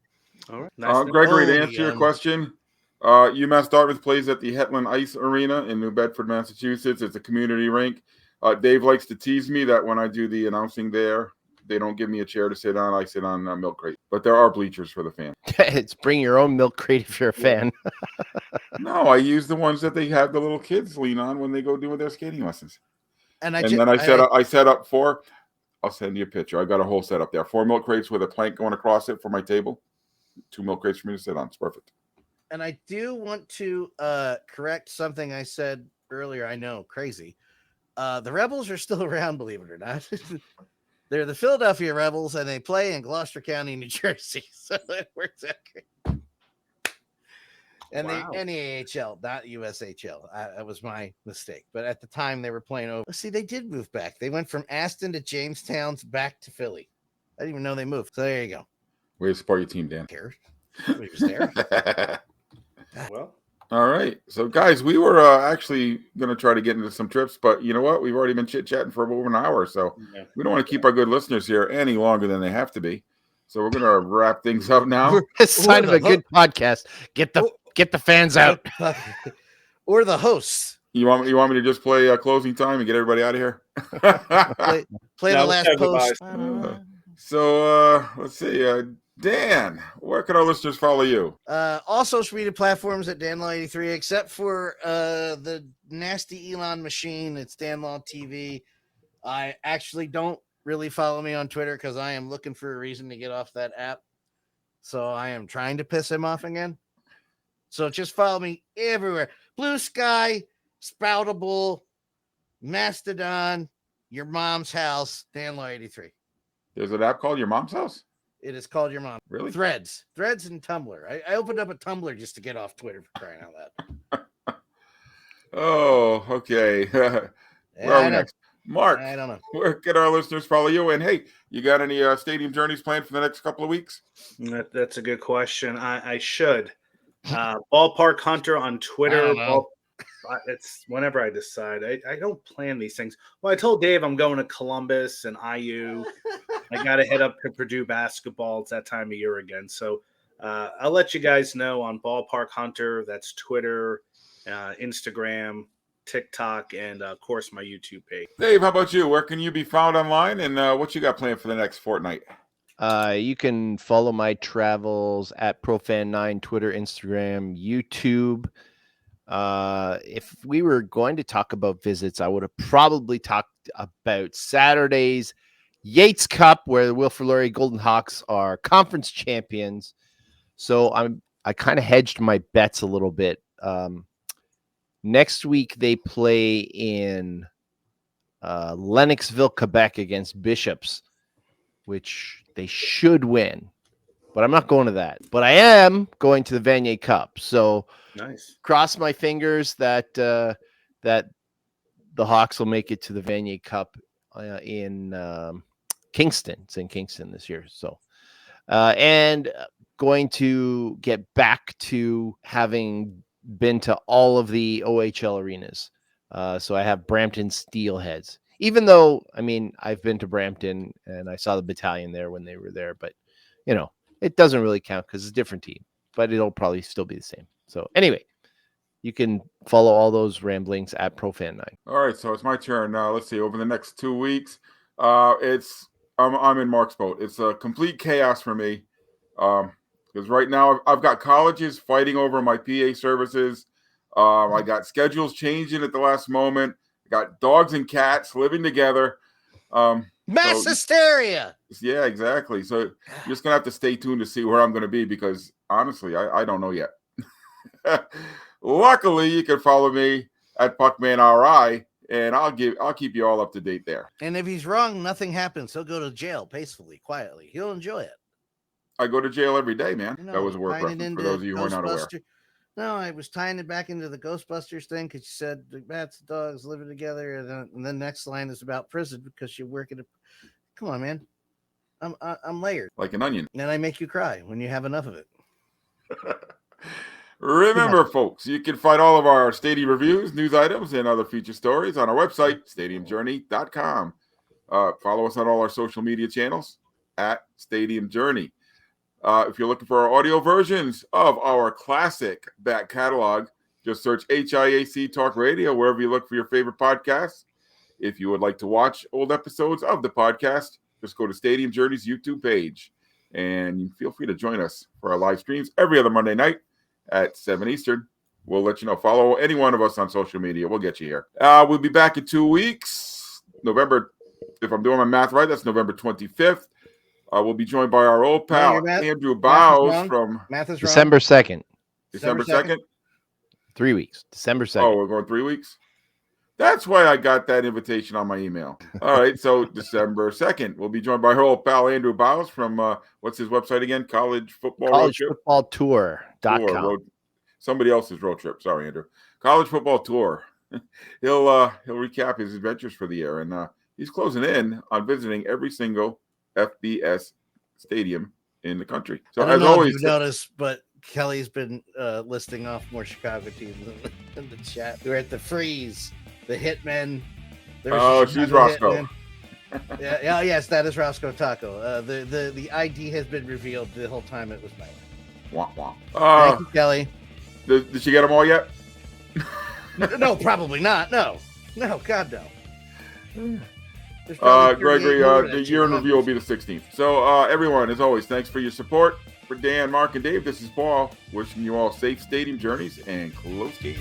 All right. Nice. Gregory, to Oh, answer your the, question, UMass Dartmouth plays at the Hetland Ice Arena in New Bedford, Massachusetts. It's a community rink. Dave likes to tease me that when I do the announcing there, they don't give me a chair to sit on. I sit on a milk crate. But there are bleachers for the fans. It's bring your own milk crate if you're a fan. No, I use the ones that they have the little kids lean on when they go doing their skating lessons. and Then I set up 4. I'll send you a picture. I got a whole setup there. 4 milk crates with a plank going across it for my table. 2 milk crates for me to sit on. It's perfect. And I do want to correct something I said earlier. I know, crazy. The Rebels are still around, believe it or not. They're the Philadelphia Rebels, and they play in Gloucester County, New Jersey. So it works out great. And Wow. the NAHL, not USHL. That was my mistake. But at the time, they were playing over. See, they did move back. They went from Aston to Jamestown back to Philly. I didn't even know they moved. So there you go. Way to support your team, Dan. Care. He was there. Well, All right. So, guys, we were actually going to try to get into some trips, but you know what? We've already been chit-chatting for over an hour, so yeah. we don't want to keep our good listeners here any longer than they have to be. So we're going to wrap things up now. We're a sign of a good podcast. Get the fans out. Or the hosts. You want me to just play closing time and get everybody out of here? Play No, the last goodbyes. post. So let's see. Dan, where can our listeners follow you? All social media platforms at DanLaw83, except for the nasty Elon machine. It's DanLaw TV. I actually don't really follow me on Twitter because I am looking for a reason to get off that app. So I am trying to piss him off again. So just follow me everywhere. Blue Sky, Spoutable, Mastodon, Your Mom's House, DanLaw83. There's an app called Your Mom's House? It is called Your Mom. Really? Threads and Tumblr. I opened up a Tumblr just to get off Twitter for crying out loud. Oh, okay. Where are we next? Mark, I don't know. where can our listeners follow you? And hey, you got any stadium journeys planned for the next couple of weeks? That's a good question. I should. Ballpark Hunter on Twitter. I don't know. It's whenever I decide. I don't plan these things. Well, I told Dave I'm going to Columbus and IU. I got to head up to Purdue basketball. It's that time of year again. So I'll let you guys know on Ballpark Hunter. That's Twitter, Instagram, TikTok, and of course my YouTube page. Dave, how about you? Where can you be found online, and what you got planned for the next fortnight? You can follow my travels at Profan9, Twitter, Instagram, YouTube. If we were going to talk about visits, I would have probably talked about Saturday's Yates Cup, where the Wilfrid Laurier Golden Hawks are conference champions. So I kind of hedged my bets a little bit. Next week they play in Lennoxville, Quebec against Bishops, which they should win. But I'm not going to that. But I am going to the Vanier Cup. So Nice. cross my fingers that that the Hawks will make it to the Vanier Cup in Kingston. It's in Kingston this year. So and going to get back to having been to all of the OHL arenas. So I have Brampton Steelheads. Even though, I mean, I've been to Brampton and I saw the battalion there when they were there, but you know, it doesn't really count because it's a different team, but it'll probably still be the same. So anyway, you can follow all those ramblings at Profan9. All right, so it's my turn. Let's see. Over the next 2 weeks, I'm in Mark's boat. It's a complete chaos for me because right now I've got colleges fighting over my PA services. I got schedules changing at the last moment. I got dogs and cats living together. Mass hysteria. Yeah, exactly. So you're just gonna have to stay tuned to see where I'm gonna be because honestly, I don't know yet. Luckily, you can follow me at PuckmanRI, and I'll keep you all up to date there. And if he's wrong, nothing happens. He'll go to jail peacefully, quietly. He'll enjoy it. I go to jail every day, man. You know, That was a work tying it reference for into those of you who are not aware. Ghostbuster- No, I was tying it back into the Ghostbusters thing because you said the bats and dogs living together, and the next line is about prison because you work at a. Come on, man. I'm layered, Like an onion. and I make you cry when you have enough of it. Remember, folks, you can find all of our stadium reviews, news items, and other feature stories on our website, stadiumjourney.com. Follow us on all our social media channels at Stadium Journey. If you're looking for our audio versions of our classic back catalog, just search HIAC Talk Radio wherever you look for your favorite podcasts. If you would like to watch old episodes of the podcast, just go to Stadium Journey's YouTube page. And feel free to join us for our live streams every other Monday night at 7 Eastern. We'll let you know. Follow any one of us on social media. We'll get you here. We'll be back in 2 weeks. November, if I'm doing my math right, that's November 25th. We'll be joined by our old pal, Andrew Bowes from Math is wrong. December 2nd. December 2nd. 3 weeks. December 2nd. Oh, we're going 3 weeks? That's why I got that invitation on my email. All right, so December 2nd, we'll be joined by her old pal, Andrew Bowes from, what's his website again? Collegefootballtour.com. Somebody else's road trip. Sorry, Andrew. College Football Tour. He'll recap his adventures for the year, and he's closing in on visiting every single FBS stadium in the country. So I don't as know always, if you noticed, but Kelly's been listing off more Chicago teams in the chat. We're at the Freeze, the Hitmen. She's Roscoe. Yes, that is Roscoe Taco. The ID has been revealed the whole time it was made. Wah, wah. Thank you, Kelly. Did she get them all yet? No, probably not. No, God, no. Gregory, the year in review will be the 16th. So, everyone, as always, thanks for your support. For Dan, Mark, and Dave, this is Paul, wishing you all safe stadium journeys and close games.